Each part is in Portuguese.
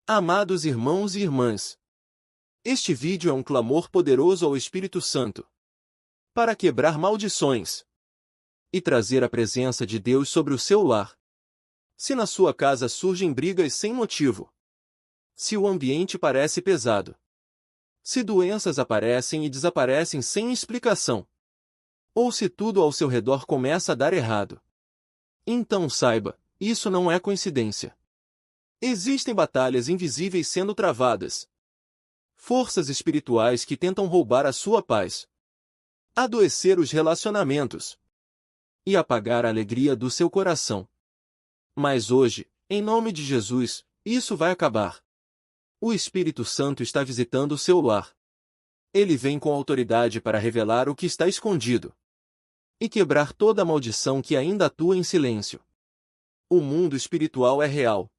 Amados irmãos e irmãs, este vídeo é um clamor poderoso ao Espírito Santo para quebrar maldições e trazer a presença de Deus sobre o seu lar. Se na sua casa surgem brigas sem motivo, se o ambiente parece pesado, se doenças aparecem e desaparecem sem explicação, ou se tudo ao seu redor começa a dar errado, então saiba, isso não é coincidência. Existem batalhas invisíveis sendo travadas. Forças espirituais que tentam roubar a sua paz, adoecer os relacionamentos e apagar a alegria do seu coração. Mas hoje, em nome de Jesus, isso vai acabar. O Espírito Santo está visitando o seu lar. Ele vem com autoridade para revelar o que está escondido e quebrar toda a maldição que ainda atua em silêncio. O mundo espiritual é real.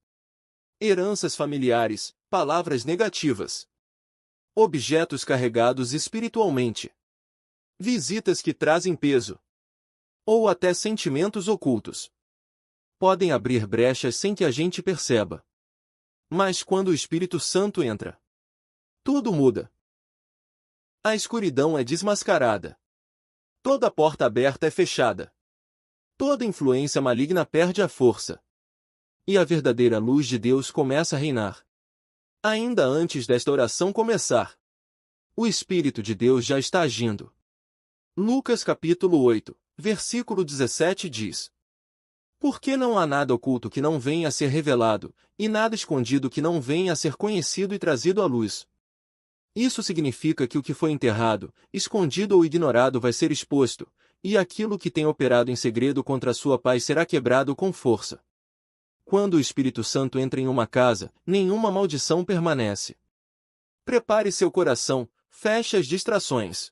Heranças familiares, palavras negativas, objetos carregados espiritualmente, visitas que trazem peso, ou até sentimentos ocultos, podem abrir brechas sem que a gente perceba. Mas quando o Espírito Santo entra, tudo muda. A escuridão é desmascarada. Toda porta aberta é fechada. Toda influência maligna perde a força. E a verdadeira luz de Deus começa a reinar. Ainda antes desta oração começar, o Espírito de Deus já está agindo. Lucas capítulo 8, versículo 17 diz: Porque não há nada oculto que não venha a ser revelado, e nada escondido que não venha a ser conhecido e trazido à luz. Isso significa que o que foi enterrado, escondido ou ignorado vai ser exposto, e aquilo que tem operado em segredo contra a sua paz será quebrado com força. Quando o Espírito Santo entra em uma casa, nenhuma maldição permanece. Prepare seu coração, feche as distrações.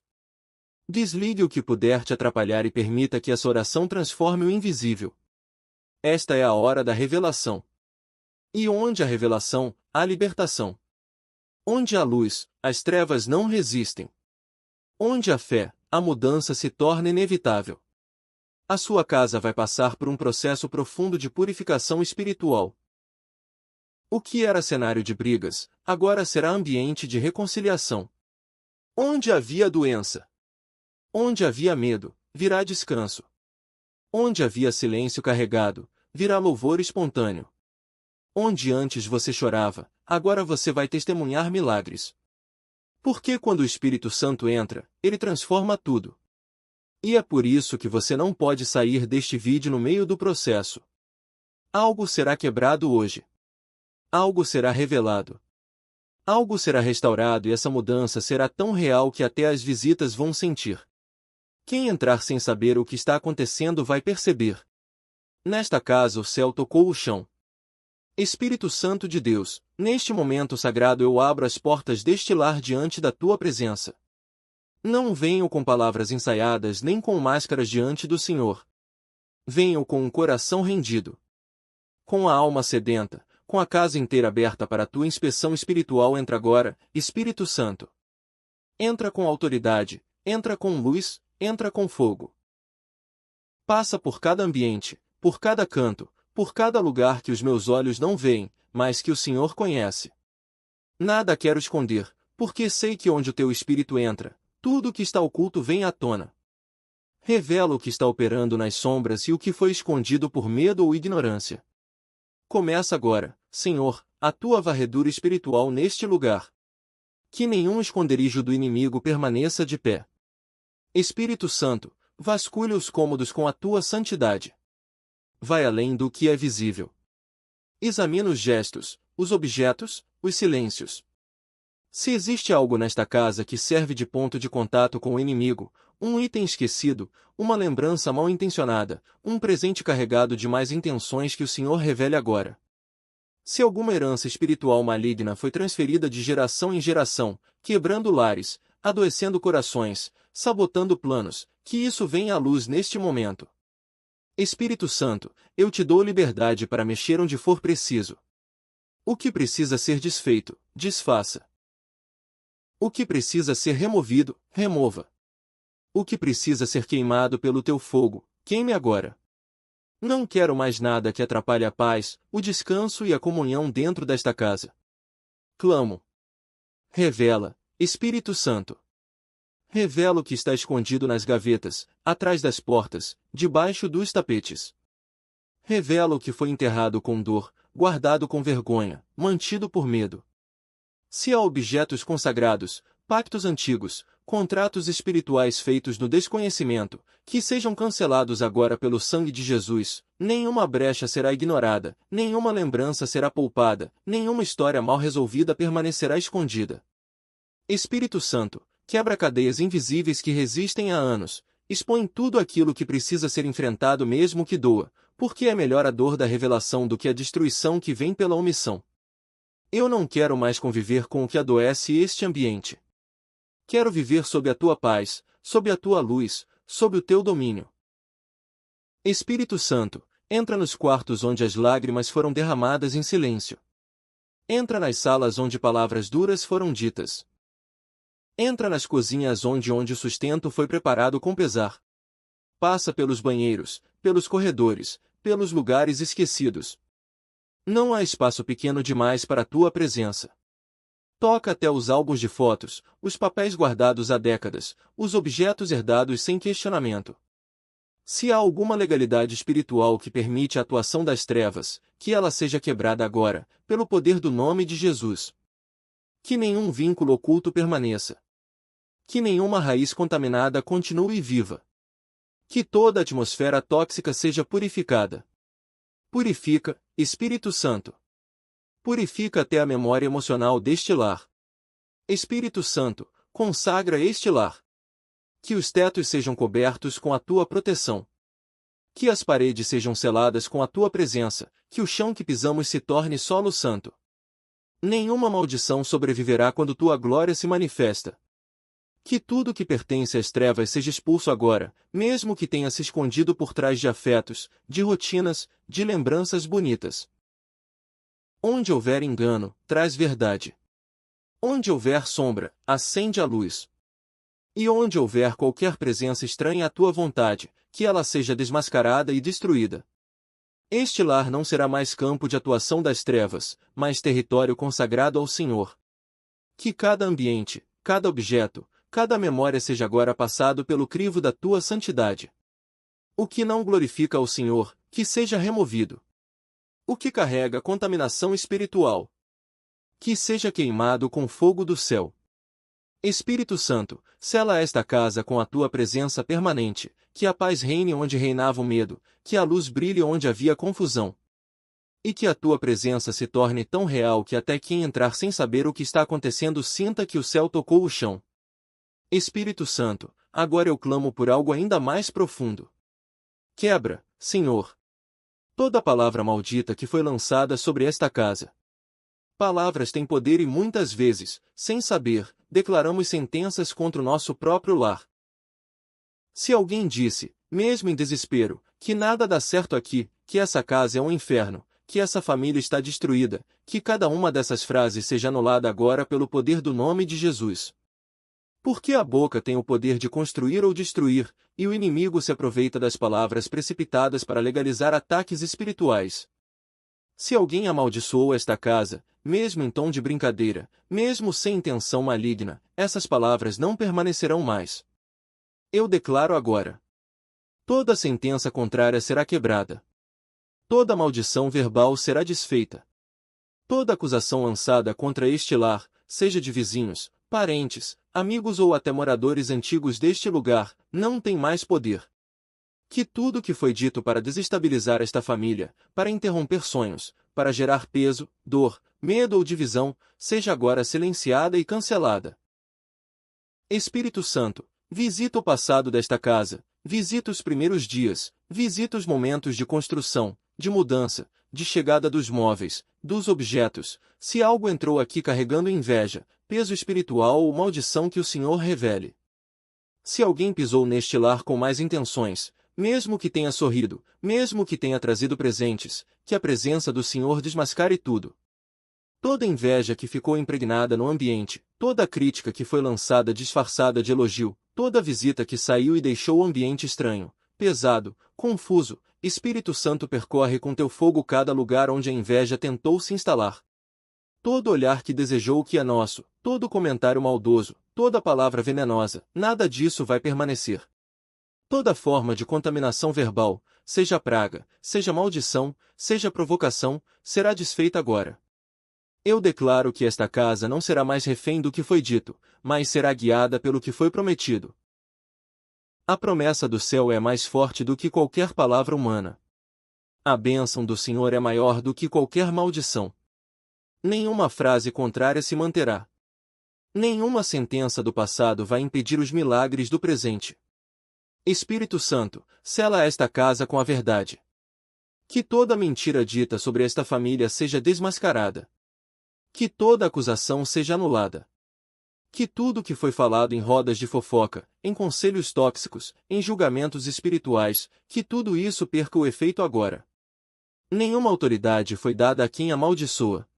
Desligue o que puder te atrapalhar e permita que essa oração transforme o invisível. Esta é a hora da revelação. E onde há revelação, há libertação. Onde há luz, as trevas não resistem. Onde há fé, a mudança se torna inevitável. A sua casa vai passar por um processo profundo de purificação espiritual. O que era cenário de brigas, agora será ambiente de reconciliação. Onde havia doença, onde havia medo, virá descanso. Onde havia silêncio carregado, virá louvor espontâneo. Onde antes você chorava, agora você vai testemunhar milagres. Porque quando o Espírito Santo entra, ele transforma tudo. E é por isso que você não pode sair deste vídeo no meio do processo. Algo será quebrado hoje. Algo será revelado. Algo será restaurado e essa mudança será tão real que até as visitas vão sentir. Quem entrar sem saber o que está acontecendo vai perceber. Nesta casa o céu tocou o chão. Espírito Santo de Deus, neste momento sagrado eu abro as portas deste lar diante da tua presença. Não venho com palavras ensaiadas nem com máscaras diante do Senhor. Venho com um coração rendido, com a alma sedenta, com a casa inteira aberta para a tua inspeção espiritual. Entra agora, Espírito Santo. Entra com autoridade, entra com luz, entra com fogo. Passa por cada ambiente, por cada canto, por cada lugar que os meus olhos não veem, mas que o Senhor conhece. Nada quero esconder, porque sei que onde o teu Espírito entra, tudo o que está oculto vem à tona. Revela o que está operando nas sombras e o que foi escondido por medo ou ignorância. Começa agora, Senhor, a tua varredura espiritual neste lugar. Que nenhum esconderijo do inimigo permaneça de pé. Espírito Santo, vasculha os cômodos com a tua santidade. Vai além do que é visível. Examina os gestos, os objetos, os silêncios. Se existe algo nesta casa que serve de ponto de contato com o inimigo, um item esquecido, uma lembrança mal intencionada, um presente carregado de más intenções, que o Senhor revele agora. Se alguma herança espiritual maligna foi transferida de geração em geração, quebrando lares, adoecendo corações, sabotando planos, que isso venha à luz neste momento. Espírito Santo, eu te dou liberdade para mexer onde for preciso. O que precisa ser desfeito, desfaça. O que precisa ser removido, remova. O que precisa ser queimado pelo teu fogo, queime agora. Não quero mais nada que atrapalhe a paz, o descanso e a comunhão dentro desta casa. clamo. Revela, Espírito Santo. Revela o que está escondido nas gavetas, atrás das portas, debaixo dos tapetes. Revela o que foi enterrado com dor, guardado com vergonha, mantido por medo. Se há objetos consagrados, pactos antigos, contratos espirituais feitos no desconhecimento, que sejam cancelados agora pelo sangue de Jesus, nenhuma brecha será ignorada, nenhuma lembrança será poupada, nenhuma história mal resolvida permanecerá escondida. Espírito Santo, quebra cadeias invisíveis que resistem há anos, expõe tudo aquilo que precisa ser enfrentado mesmo que doa, porque é melhor a dor da revelação do que a destruição que vem pela omissão. Eu não quero mais conviver com o que adoece este ambiente. Quero viver sob a tua paz, sob a tua luz, sob o teu domínio. Espírito Santo, entra nos quartos onde as lágrimas foram derramadas em silêncio. Entra nas salas onde palavras duras foram ditas. Entra nas cozinhas onde o sustento foi preparado com pesar. Passa pelos banheiros, pelos corredores, pelos lugares esquecidos. Não há espaço pequeno demais para a tua presença. Toca até os álbuns de fotos, os papéis guardados há décadas, os objetos herdados sem questionamento. Se há alguma legalidade espiritual que permite a atuação das trevas, que ela seja quebrada agora, pelo poder do nome de Jesus. Que nenhum vínculo oculto permaneça. Que nenhuma raiz contaminada continue viva. Que toda atmosfera tóxica seja purificada. Purifica, Espírito Santo. Purifica até a memória emocional deste lar. Espírito Santo, consagra este lar. Que os tetos sejam cobertos com a tua proteção. Que as paredes sejam seladas com a tua presença, que o chão que pisamos se torne solo santo. Nenhuma maldição sobreviverá quando tua glória se manifesta. Que tudo que pertence às trevas seja expulso agora, mesmo que tenha se escondido por trás de afetos, de rotinas, de lembranças bonitas. Onde houver engano, traz verdade. Onde houver sombra, acende a luz. E onde houver qualquer presença estranha à tua vontade, que ela seja desmascarada e destruída. Este lar não será mais campo de atuação das trevas, mas território consagrado ao Senhor. Que cada ambiente, cada objeto, cada memória seja agora passado pelo crivo da tua santidade. O que não glorifica ao Senhor, que seja removido. O que carrega contaminação espiritual, que seja queimado com fogo do céu. Espírito Santo, sela esta casa com a tua presença permanente, que a paz reine onde reinava o medo, que a luz brilhe onde havia confusão. E que a tua presença se torne tão real que até quem entrar sem saber o que está acontecendo sinta que o céu tocou o chão. Espírito Santo, agora eu clamo por algo ainda mais profundo. Quebra, Senhor, toda palavra maldita que foi lançada sobre esta casa. Palavras têm poder e muitas vezes, sem saber, declaramos sentenças contra o nosso próprio lar. Se alguém disse, mesmo em desespero, que nada dá certo aqui, que essa casa é um inferno, que essa família está destruída, que cada uma dessas frases seja anulada agora pelo poder do nome de Jesus. Porque a boca tem o poder de construir ou destruir, e o inimigo se aproveita das palavras precipitadas para legalizar ataques espirituais. Se alguém amaldiçoou esta casa, mesmo em tom de brincadeira, mesmo sem intenção maligna, essas palavras não permanecerão mais. Eu declaro agora. Toda sentença contrária será quebrada. Toda maldição verbal será desfeita. Toda acusação lançada contra este lar, seja de vizinhos, parentes, amigos ou até moradores antigos deste lugar, não tem mais poder. Que tudo que foi dito para desestabilizar esta família, para interromper sonhos, para gerar peso, dor, medo ou divisão, seja agora silenciada e cancelada. Espírito Santo, visita o passado desta casa, visita os primeiros dias, visita os momentos de construção, de mudança, de chegada dos móveis, dos objetos, se algo entrou aqui carregando inveja, peso espiritual ou maldição que o Senhor revele. Se alguém pisou neste lar com mais intenções, mesmo que tenha sorrido, mesmo que tenha trazido presentes, que a presença do Senhor desmascare tudo. Toda inveja que ficou impregnada no ambiente, toda crítica que foi lançada disfarçada de elogio, toda visita que saiu e deixou o ambiente estranho, pesado, confuso, Espírito Santo percorre com teu fogo cada lugar onde a inveja tentou se instalar. todo olhar que desejou o que é nosso, todo comentário maldoso, toda palavra venenosa, nada disso vai permanecer. Toda forma de contaminação verbal, seja praga, seja maldição, seja provocação, será desfeita agora. Eu declaro que esta casa não será mais refém do que foi dito, mas será guiada pelo que foi prometido. A promessa do céu é mais forte do que qualquer palavra humana. A bênção do Senhor é maior do que qualquer maldição. Nenhuma frase contrária se manterá. Nenhuma sentença do passado vai impedir os milagres do presente. Espírito Santo, sela esta casa com a verdade. Que toda mentira dita sobre esta família seja desmascarada. Que toda acusação seja anulada. Que tudo que foi falado em rodas de fofoca, em conselhos tóxicos, em julgamentos espirituais, que tudo isso perca o efeito agora. Nenhuma autoridade foi dada a quem amaldiçoa.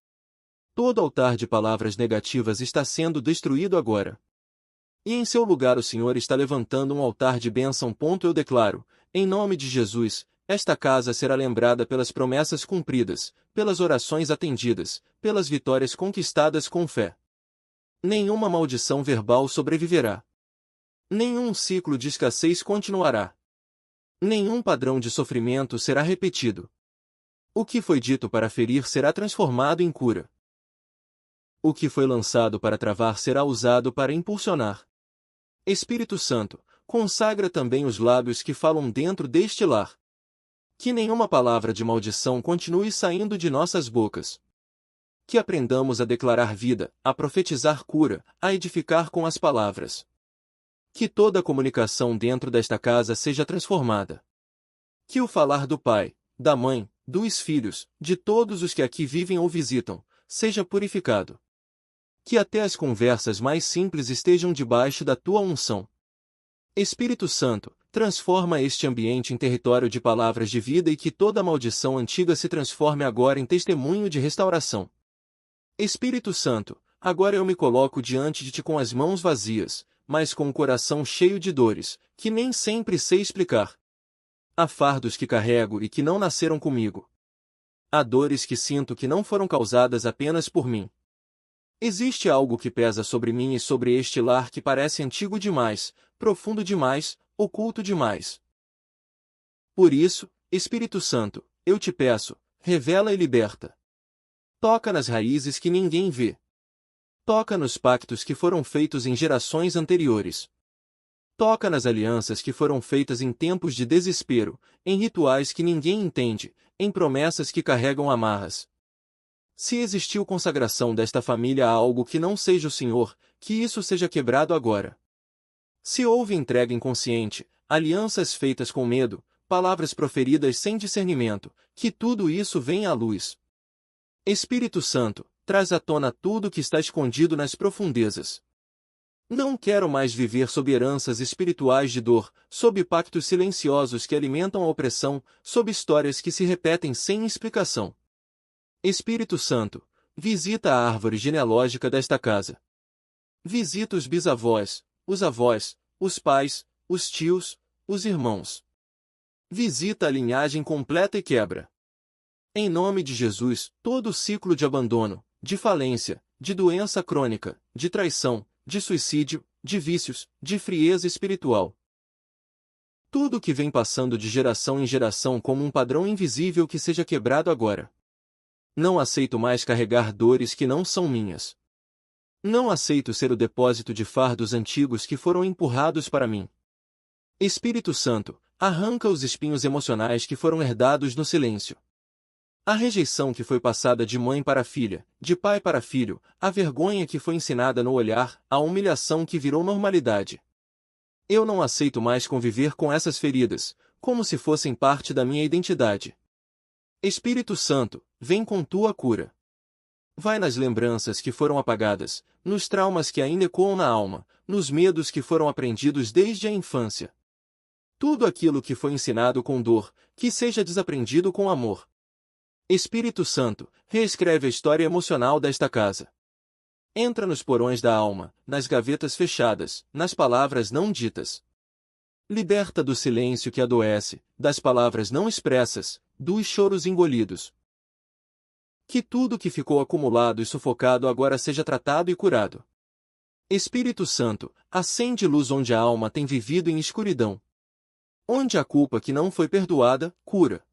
Todo altar de palavras negativas está sendo destruído agora. E em seu lugar o Senhor está levantando um altar de bênção. Eu declaro, em nome de Jesus, esta casa será lembrada pelas promessas cumpridas, pelas orações atendidas, pelas vitórias conquistadas com fé. Nenhuma maldição verbal sobreviverá. Nenhum ciclo de escassez continuará. Nenhum padrão de sofrimento será repetido. O que foi dito para ferir será transformado em cura. O que foi lançado para travar será usado para impulsionar. Espírito Santo, consagra também os lábios que falam dentro deste lar. Que nenhuma palavra de maldição continue saindo de nossas bocas. Que aprendamos a declarar vida, a profetizar cura, a edificar com as palavras. Que toda a comunicação dentro desta casa seja transformada. Que o falar do pai, da mãe, dos filhos, de todos os que aqui vivem ou visitam, seja purificado. Que até as conversas mais simples estejam debaixo da tua unção. Espírito Santo, transforma este ambiente em território de palavras de vida e que toda maldição antiga se transforme agora em testemunho de restauração. Espírito Santo, agora eu me coloco diante de ti com as mãos vazias, mas com o coração cheio de dores, que nem sempre sei explicar. Há fardos que carrego e que não nasceram comigo. Há dores que sinto que não foram causadas apenas por mim. Existe algo que pesa sobre mim e sobre este lar que parece antigo demais, profundo demais, oculto demais. Por isso, Espírito Santo, eu te peço, revela e liberta. Toca nas raízes que ninguém vê. Toca nos pactos que foram feitos em gerações anteriores. Toca nas alianças que foram feitas em tempos de desespero, em rituais que ninguém entende, em promessas que carregam amarras. Se existiu consagração desta família a algo que não seja o Senhor, que isso seja quebrado agora. Se houve entrega inconsciente, alianças feitas com medo, palavras proferidas sem discernimento, que tudo isso venha à luz. Espírito Santo, traz à tona tudo que está escondido nas profundezas. Não quero mais viver sob heranças espirituais de dor, sob pactos silenciosos que alimentam a opressão, sob histórias que se repetem sem explicação. Espírito Santo, visita a árvore genealógica desta casa. Visita os bisavós, os avós, os pais, os tios, os irmãos. Visita a linhagem completa e quebra. Em nome de Jesus, todo o ciclo de abandono, de falência, de doença crônica, de traição, de suicídio, de vícios, de frieza espiritual. Tudo que vem passando de geração em geração como um padrão invisível que seja quebrado agora. Não aceito mais carregar dores que não são minhas. Não aceito ser o depósito de fardos antigos que foram empurrados para mim. Espírito Santo, arranca os espinhos emocionais que foram herdados no silêncio. A rejeição que foi passada de mãe para filha, de pai para filho, a vergonha que foi ensinada no olhar, a humilhação que virou normalidade. Eu não aceito mais conviver com essas feridas, como se fossem parte da minha identidade. Espírito Santo, vem com tua cura. Vai nas lembranças que foram apagadas, nos traumas que ainda ecoam na alma, nos medos que foram aprendidos desde a infância. Tudo aquilo que foi ensinado com dor, que seja desaprendido com amor. Espírito Santo, reescreve a história emocional desta casa. Entra nos porões da alma, nas gavetas fechadas, nas palavras não ditas. Liberta do silêncio que adoece, das palavras não expressas, dos choros engolidos. Que tudo que ficou acumulado e sufocado agora seja tratado e curado. Espírito Santo, acende luz onde a alma tem vivido em escuridão. Onde a culpa que não foi perdoada, cura.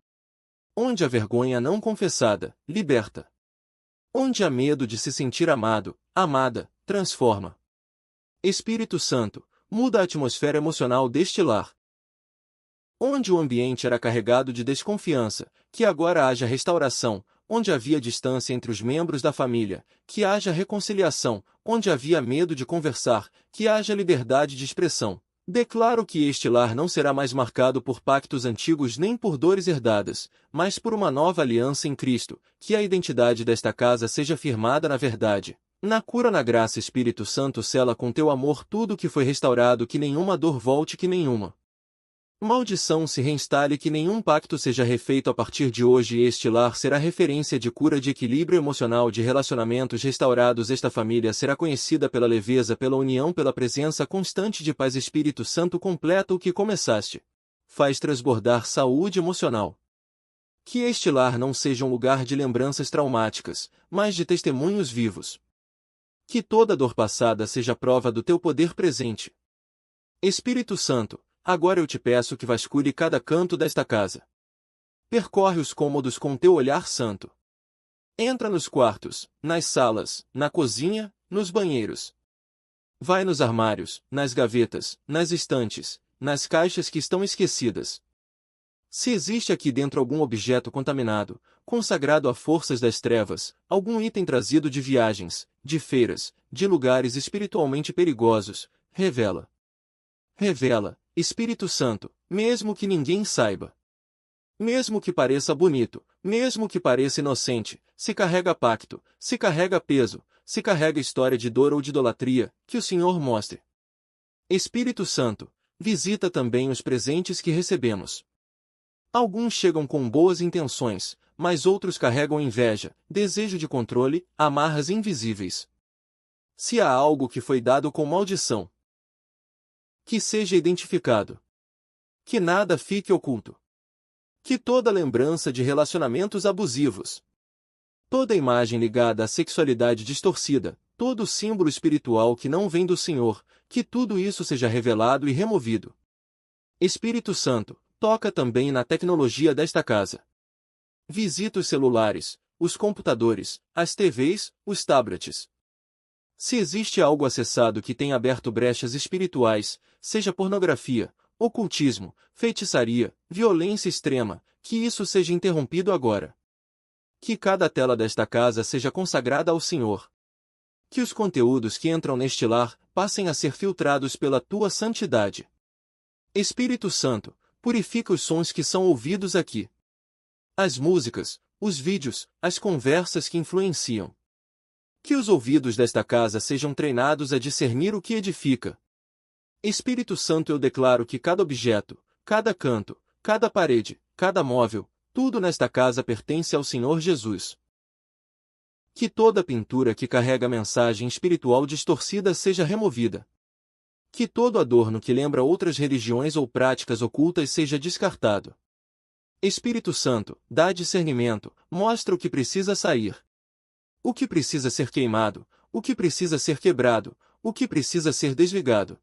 Onde a vergonha não confessada, liberta. Onde há medo de se sentir amado, amada, transforma. Espírito Santo, muda a atmosfera emocional deste lar. Onde o ambiente era carregado de desconfiança, que agora haja restauração. Onde havia distância entre os membros da família, que haja reconciliação. Onde havia medo de conversar, que haja liberdade de expressão. Declaro que este lar não será mais marcado por pactos antigos nem por dores herdadas, mas por uma nova aliança em Cristo, que a identidade desta casa seja firmada na verdade. Na cura, na graça. Espírito Santo, sela com teu amor tudo que foi restaurado, que nenhuma dor volte, que nenhuma maldição se reinstale, que nenhum pacto seja refeito a partir de hoje. Este lar será referência de cura, de equilíbrio emocional, de relacionamentos restaurados. Esta família será conhecida pela leveza, pela união, pela presença constante de paz. Espírito Santo, completa o que começaste. Faz transbordar saúde emocional. Que este lar não seja um lugar de lembranças traumáticas, mas de testemunhos vivos. Que toda dor passada seja prova do teu poder presente. Espírito Santo, agora eu te peço que vasculhe cada canto desta casa. Percorre os cômodos com teu olhar santo. Entra nos quartos, nas salas, na cozinha, nos banheiros. Vai nos armários, nas gavetas, nas estantes, nas caixas que estão esquecidas. Se existe aqui dentro algum objeto contaminado, consagrado a forças das trevas, algum item trazido de viagens, de feiras, de lugares espiritualmente perigosos, revela. Revela, Espírito Santo, mesmo que ninguém saiba. Mesmo que pareça bonito, mesmo que pareça inocente, se carrega pacto, se carrega peso, se carrega história de dor ou de idolatria, que o Senhor mostre. Espírito Santo, visita também os presentes que recebemos. Alguns chegam com boas intenções, mas outros carregam inveja, desejo de controle, amarras invisíveis. Se há algo que foi dado com maldição, que seja identificado. Que nada fique oculto. Que toda lembrança de relacionamentos abusivos, toda imagem ligada à sexualidade distorcida, todo símbolo espiritual que não vem do Senhor, que tudo isso seja revelado e removido. Espírito Santo, toca também na tecnologia desta casa. Visita os celulares, os computadores, as TVs, os tablets. Se existe algo acessado que tenha aberto brechas espirituais, seja pornografia, ocultismo, feitiçaria, violência extrema, que isso seja interrompido agora. Que cada tela desta casa seja consagrada ao Senhor. Que os conteúdos que entram neste lar passem a ser filtrados pela tua santidade. Espírito Santo, purifica os sons que são ouvidos aqui. As músicas, os vídeos, as conversas que influenciam. Que os ouvidos desta casa sejam treinados a discernir o que edifica. Espírito Santo, eu declaro que cada objeto, cada canto, cada parede, cada móvel, tudo nesta casa pertence ao Senhor Jesus. Que toda pintura que carrega mensagem espiritual distorcida seja removida. Que todo adorno que lembra outras religiões ou práticas ocultas seja descartado. Espírito Santo, dá discernimento, mostra o que precisa sair. O que precisa ser queimado, o que precisa ser quebrado, o que precisa ser desligado.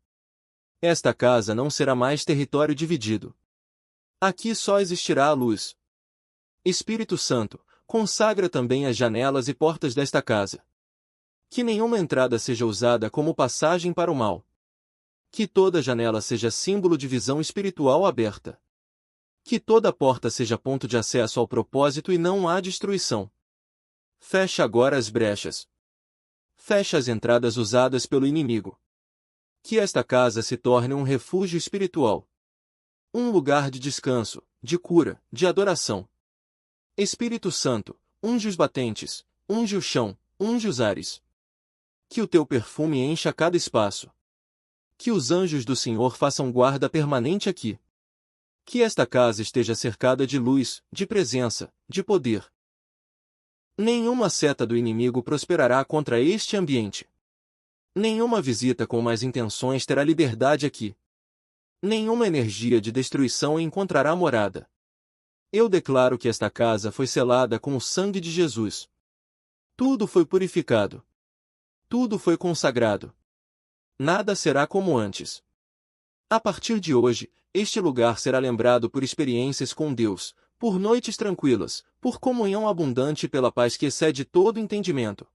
Esta casa não será mais território dividido. Aqui só existirá a luz. Espírito Santo, consagra também as janelas e portas desta casa. Que nenhuma entrada seja usada como passagem para o mal. Que toda janela seja símbolo de visão espiritual aberta. Que toda porta seja ponto de acesso ao propósito e não à destruição. Fecha agora as brechas. Fecha as entradas usadas pelo inimigo. Que esta casa se torne um refúgio espiritual. Um lugar de descanso, de cura, de adoração. Espírito Santo, unge os batentes, unge o chão, unge os ares. Que o teu perfume encha cada espaço. Que os anjos do Senhor façam guarda permanente aqui. Que esta casa esteja cercada de luz, de presença, de poder. Nenhuma seta do inimigo prosperará contra este ambiente. Nenhuma visita com más intenções terá liberdade aqui. Nenhuma energia de destruição encontrará morada. Eu declaro que esta casa foi selada com o sangue de Jesus. Tudo foi purificado. Tudo foi consagrado. Nada será como antes. A partir de hoje, este lugar será lembrado por experiências com Deus, por noites tranquilas, por comunhão abundante e pela paz que excede todo entendimento.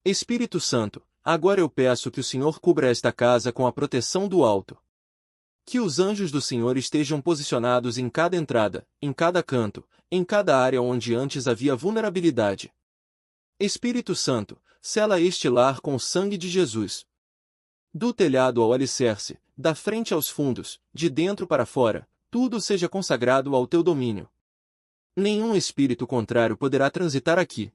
Espírito Santo, agora eu peço que o Senhor cubra esta casa com a proteção do alto. Que os anjos do Senhor estejam posicionados em cada entrada, em cada canto, em cada área onde antes havia vulnerabilidade. Espírito Santo, sela este lar com o sangue de Jesus. Do telhado ao alicerce, da frente aos fundos, de dentro para fora, tudo seja consagrado ao teu domínio. Nenhum espírito contrário poderá transitar aqui.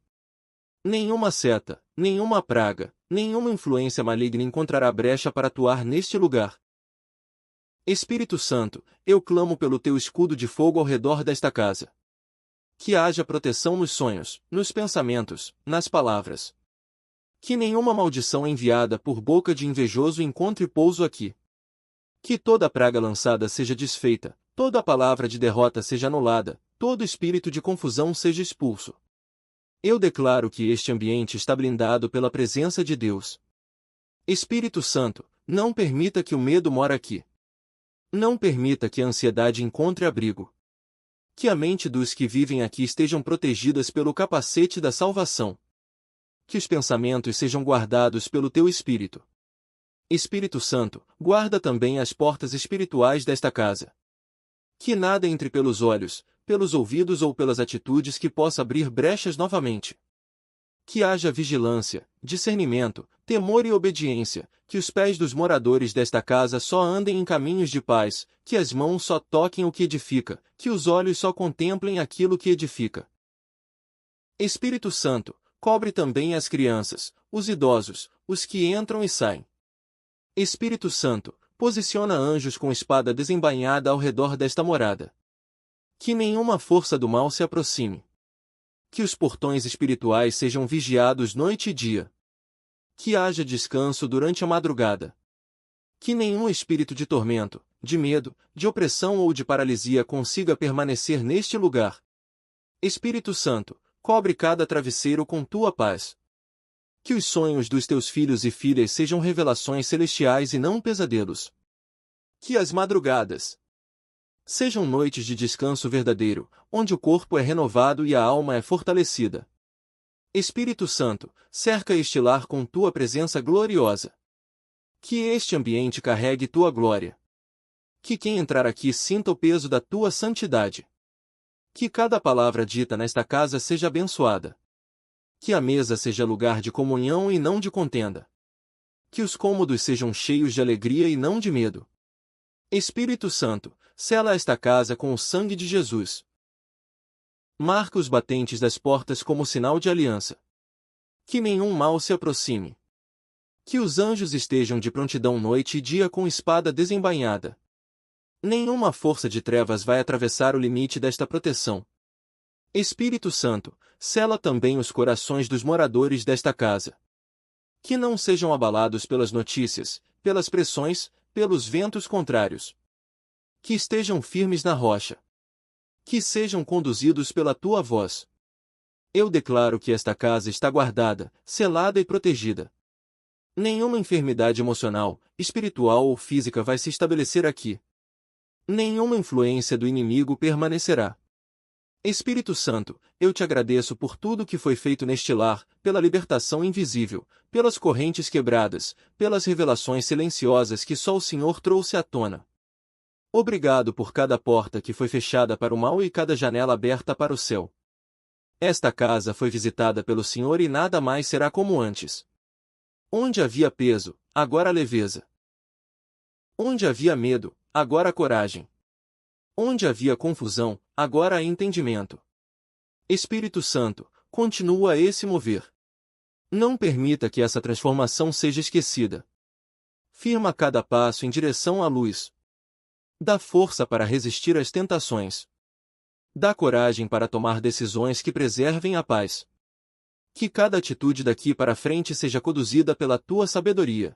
Nenhuma seta, nenhuma praga, nenhuma influência maligna encontrará brecha para atuar neste lugar. Espírito Santo, eu clamo pelo teu escudo de fogo ao redor desta casa. Que haja proteção nos sonhos, nos pensamentos, nas palavras. Que nenhuma maldição enviada por boca de invejoso encontre pouso aqui. Que toda praga lançada seja desfeita, toda palavra de derrota seja anulada, todo espírito de confusão seja expulso. Eu declaro que este ambiente está blindado pela presença de Deus. Espírito Santo, não permita que o medo mora aqui. Não permita que a ansiedade encontre abrigo. Que a mente dos que vivem aqui estejam protegidas pelo capacete da salvação. Que os pensamentos sejam guardados pelo teu Espírito. Espírito Santo, guarda também as portas espirituais desta casa. Que nada entre pelos olhos, pelos ouvidos ou pelas atitudes que possa abrir brechas novamente. Que haja vigilância, discernimento, temor e obediência, que os pés dos moradores desta casa só andem em caminhos de paz, que as mãos só toquem o que edifica, que os olhos só contemplem aquilo que edifica. Espírito Santo, cobre também as crianças, os idosos, os que entram e saem. Espírito Santo, posiciona anjos com espada desembainhada ao redor desta morada. Que nenhuma força do mal se aproxime. Que os portões espirituais sejam vigiados noite e dia. Que haja descanso durante a madrugada. Que nenhum espírito de tormento, de medo, de opressão ou de paralisia consiga permanecer neste lugar. Espírito Santo, cobre cada travesseiro com tua paz. Que os sonhos dos teus filhos e filhas sejam revelações celestiais e não pesadelos. Que as madrugadas sejam noites de descanso verdadeiro, onde o corpo é renovado e a alma é fortalecida. Espírito Santo, cerca este lar com tua presença gloriosa. Que este ambiente carregue tua glória. Que quem entrar aqui sinta o peso da tua santidade. Que cada palavra dita nesta casa seja abençoada. Que a mesa seja lugar de comunhão e não de contenda. Que os cômodos sejam cheios de alegria e não de medo. Espírito Santo, sela esta casa com o sangue de Jesus. Marca os batentes das portas como sinal de aliança. Que nenhum mal se aproxime. Que os anjos estejam de prontidão noite e dia com espada desembainhada. Nenhuma força de trevas vai atravessar o limite desta proteção. Espírito Santo, sela também os corações dos moradores desta casa. Que não sejam abalados pelas notícias, pelas pressões, pelos ventos contrários. Que estejam firmes na rocha. Que sejam conduzidos pela tua voz. Eu declaro que esta casa está guardada, selada e protegida. Nenhuma enfermidade emocional, espiritual ou física vai se estabelecer aqui. Nenhuma influência do inimigo permanecerá. Espírito Santo, eu te agradeço por tudo que foi feito neste lar, pela libertação invisível, pelas correntes quebradas, pelas revelações silenciosas que só o Senhor trouxe à tona. Obrigado por cada porta que foi fechada para o mal e cada janela aberta para o céu. Esta casa foi visitada pelo Senhor e nada mais será como antes. Onde havia peso, agora leveza. Onde havia medo, agora coragem. Onde havia confusão, agora há entendimento. Espírito Santo, continua a esse mover. Não permita que essa transformação seja esquecida. Firma cada passo em direção à luz. Dá força para resistir às tentações. Dá coragem para tomar decisões que preservem a paz. Que cada atitude daqui para frente seja conduzida pela tua sabedoria.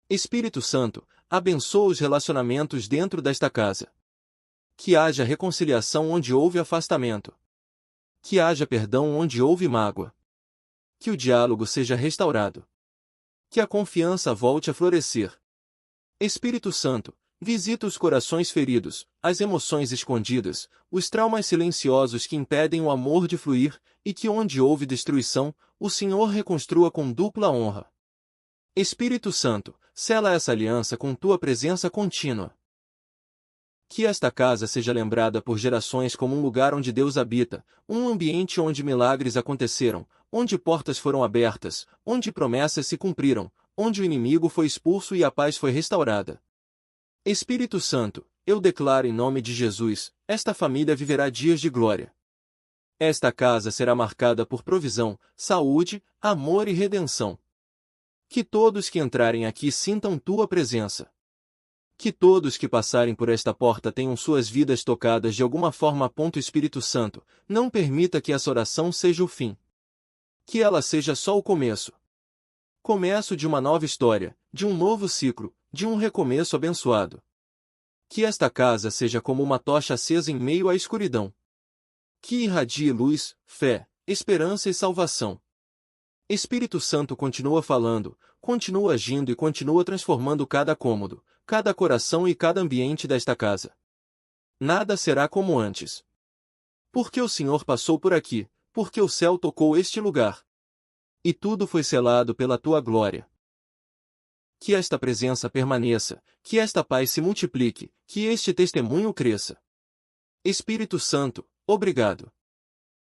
Espírito Santo, abençoa os relacionamentos dentro desta casa. Que haja reconciliação onde houve afastamento. Que haja perdão onde houve mágoa. Que o diálogo seja restaurado. Que a confiança volte a florescer. Espírito Santo, visita os corações feridos, as emoções escondidas, os traumas silenciosos que impedem o amor de fluir, e que onde houve destruição, o Senhor reconstrua com dupla honra. Espírito Santo, sela essa aliança com tua presença contínua. Que esta casa seja lembrada por gerações como um lugar onde Deus habita, um ambiente onde milagres aconteceram, onde portas foram abertas, onde promessas se cumpriram, onde o inimigo foi expulso e a paz foi restaurada. Espírito Santo, eu declaro em nome de Jesus, esta família viverá dias de glória. Esta casa será marcada por provisão, saúde, amor e redenção. Que todos que entrarem aqui sintam tua presença. Que todos que passarem por esta porta tenham suas vidas tocadas de alguma forma. Espírito Santo, não permita que essa oração seja o fim. Que ela seja só o começo. Começo de uma nova história, de um novo ciclo, de um recomeço abençoado. Que esta casa seja como uma tocha acesa em meio à escuridão. Que irradie luz, fé, esperança e salvação. Espírito Santo continua falando, continua agindo e continua transformando cada cômodo, cada coração e cada ambiente desta casa. Nada será como antes. Porque o Senhor passou por aqui, porque o céu tocou este lugar. E tudo foi selado pela tua glória. Que esta presença permaneça, que esta paz se multiplique, que este testemunho cresça. Espírito Santo, obrigado.